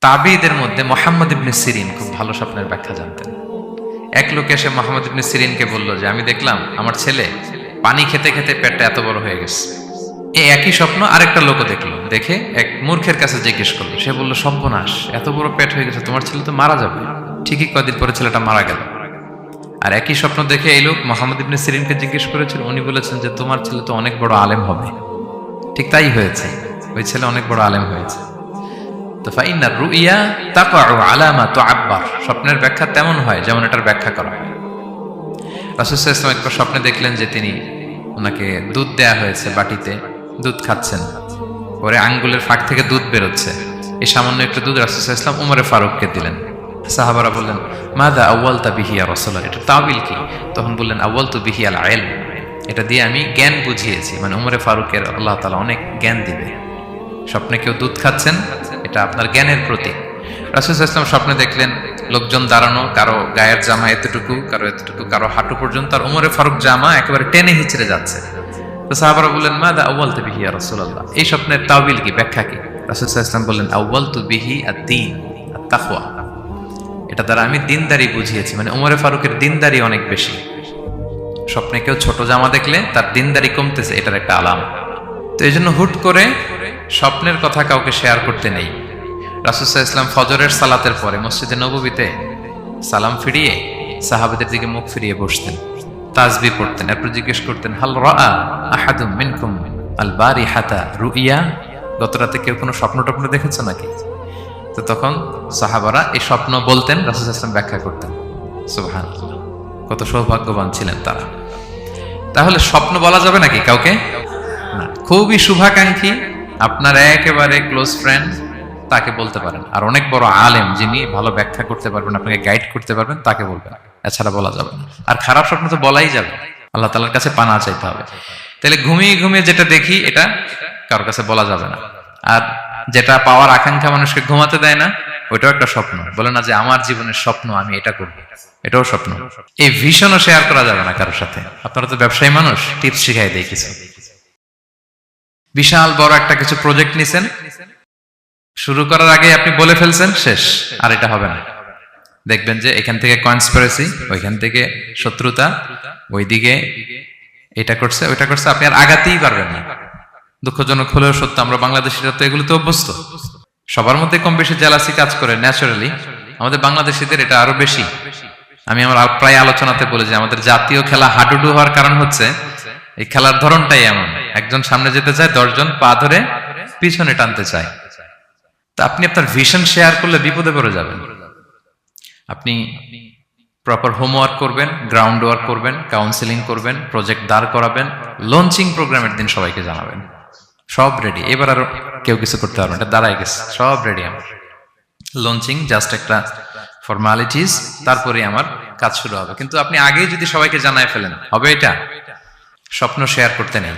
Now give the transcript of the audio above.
তাবিদের মধ্যে মুহাম্মদ ইবনে সিরিন খুব ভালো স্বপ্নের ব্যাখ্যা জানতেন। এক লোক এসে মুহাম্মদ ইবনে সিরিনকে বলল যে আমি দেখলাম আমার ছেলে পানি খেতে খেতে পেটটা এত বড় হয়ে গেছে। এই একই স্বপ্ন আরেকটা লোকও দেখলো, দেখে এক মূর্খের কাছে জিজ্ঞেস করলো। সে বলল, সর্বনাশ, এত বড় পেট হয়ে গেছে, তোমার ছেলে তো মারা যাবে। ঠিকই কয়েকদিন পরে ছেলেটা মারা গেল। আর একই স্বপ্ন দেখে এই লোক মুহাম্মদ ইবনে সিরিনকে জিজ্ঞেস করেছিল। উনি বলেছেন যে তোমার ছেলে তো অনেক বড় আলেম হবে। ঠিক তাই হয়েছে, ওই ছেলে অনেক বড় আলেম হয়েছে। তো ফাইন্না রুইয়া তাকাউ আলা মা তুআব্বার, স্বপ্নের ব্যাখ্যা তেমন হয় যেমন এটার ব্যাখ্যা করা হয়। রাসূল সাল্লাল্লাহু আলাইহি ওয়াসাল্লাম একবার স্বপ্নে দেখলেন যে তিনি ওনাকে দুধ দেয়া হয়েছে, বাটিতে দুধ খাচ্ছেন, পরে আঙ্গুলের ফাঁক থেকে দুধ বেরোচ্ছে। এই সামান্য একটু দুধ রাসূল সাল্লাল্লাহু আলাইহি ওয়াসাল্লাম উমরে ফারুককে দিলেন। সাহাবারা বললেন, মাযা আউয়ালতা বিহি ইয়া রাসূলুল্লাহ, এটা তাওয়িল কি? তখন বললেন, আউয়ালতু বিহি আল ইলম, এটা দিয়ে আমি জ্ঞান বুঝিয়েছি। মানে উমরে ফারুকের আল্লাহ তাআলা অনেক জ্ঞান দিবে। স্বপ্নে কেউ দুধ খাচ্ছেন, এটা আপনার জ্ঞানের প্রতীক। রাসূল সাল্লাল্লাহু আলাইহি ওয়াসাল্লাম স্বপ্নে দেখলেন লোকজন দাঁড়ানো, কারো গায়ের জামা এতটুকু, কারো এতটুকু, কারো হাঁটু পর্যন্ত, আর উমরে ফারুক জামা একেবারে টেনে হিচড়ে যাচ্ছে। তো সাহাবারা বললেন, মাযা আউয়ালতু বিহি ইয়া রাসূলুল্লাহ, এই স্বপ্নের তাওয়িল কি, ব্যাখ্যা কি? রাসূল সাল্লাল্লাহু আলাইহি ওয়াসাল্লাম বললেন, আউয়ালতু বিহি আদ-দীন আত-তাকওয়া, এটা দ্বারা আমি দিনদারি বুঝিয়েছি। মানে উমরে ফারুকের দিনদারি অনেক বেশি। স্বপ্নে কেউ ছোট জামা দেখলে তার দিনদারি কমতেছে, এটার একটা আলামত। তো এই জন্য হুট করে স্বপ্নের কথা কাউকে শেয়ার করতে নেই। রাসূল সাল্লাল্লাহু আলাইহি ওয়াসাল্লাম ফজরের সালাতের পরে মসজিদে নববীতে সালাম ফিরিয়ে সাহাবাদের দিকে মুখ ফিরিয়ে বসতেন, তাসবিহ পড়তেন, এরপর জিজ্ঞেস করতেন, হাল রাআ আহাদুম মিনকুম আল বারিহাতা রুইয়া, গত রাতে কেউ কোনো স্বপ্ন টপ্ন দেখেছো নাকি? তো তখন সাহাবারা এই স্বপ্ন বলতেন, রাসূল সাল্লাল্লাহু আলাইহি ওয়াসাল্লাম ব্যাখ্যা করতেন। সুবহানাল্লাহ, কত সৌভাগ্যবান ছিলেন তারা। তাহলে স্বপ্ন বলা যাবে নাকি কাউকে? না। খুবই শুভাকাঙ্ক্ষী, আপনার একেবারে ক্লোজ ফ্রেন্ড, তাকে বলতে পারেন। আর অনেক বড় আলেম যিনি ভালো ব্যাখ্যা করতে পারবেন, আপনাকে গাইড করতে পারবেন, তাকে বলবেন। এছাড়া বলা যাবে না। আর খারাপ স্বপ্ন তো বলাই যাবে, আল্লাহ তাআলার কাছে পানা চাইতে হবে। তাহলে ঘুমিয়ে ঘুমিয়ে যেটা দেখি এটা কারোর কাছে বলা যাবে না। আর যেটা পাওয়ার আকাঙ্ক্ষা মানুষকে ঘুমাতে দেয় না, ওইটাও একটা স্বপ্ন। বলে না যে আমার জীবনের স্বপ্ন আমি এটা করব, এটাও স্বপ্ন। এই ভিশনও শেয়ার করা যাবে না কারোর সাথে। আপনারা তো ব্যবসায়ী মানুষ, টিপস শিখাই দেয় কিছু। বিশাল বড় একটা কিছু প্রজেক্ট নিছেন, শুরু করার আগে আপনি বলে ফেলছেন, শেষ, আর এটা হবে না। দেখবেন যে এখান থেকে কনস্পিরেসি, ওইখান থেকে শত্রুতা, ওইদিকে এটা করছে ওইটা করছে, আপনি আর আগাতেই পারবেন না। দুঃখজনক হলেও সত্য, আমরা বাংলাদেশিরা তো এগুলোতে অভ্যস্ত। সবার মধ্যে কম বেশি জেলাসি কাজ করে ন্যাচারালি, আমাদের বাংলাদেশিদের এটা আরো বেশি। আমি আমার প্রায় আলোচনাতে বলি যে আমাদের জাতীয় খেলা হাডুডু হওয়ার কারণ হচ্ছে এই খেলার ধরনটাই এমন, একজন সামনে যেতে চায়, 10 জন পা ধরে পিছনে টানতে চায়। তা আপনি আপনার ভিশন শেয়ার করলে বিপদে পড়ে যাবেন। আপনি প্রপার হোমওয়ার্ক করবেন, গ্রাউন্ড ওয়ার্ক করবেন, কাউন্সিলিং করবেন, প্রজেক্ট দাঁড় করাবেন, লঞ্চিং প্রোগ্রামের দিন সবাইকে জানাবেন। সব রেডি, এবার আর কেউ কিছু করতে পারবেন, এটা দাঁড়ায় গেছে, সব রেডি আমার। লঞ্চিং জাস্ট একটা ফর্মালিটিস, তারপরে আমার কাজ শুরু হবে। কিন্তু আপনি আগেই যদি সবাইকে জানায় ফেলেন, হবে এটা? স্বপ্ন শেয়ার করতে নেই।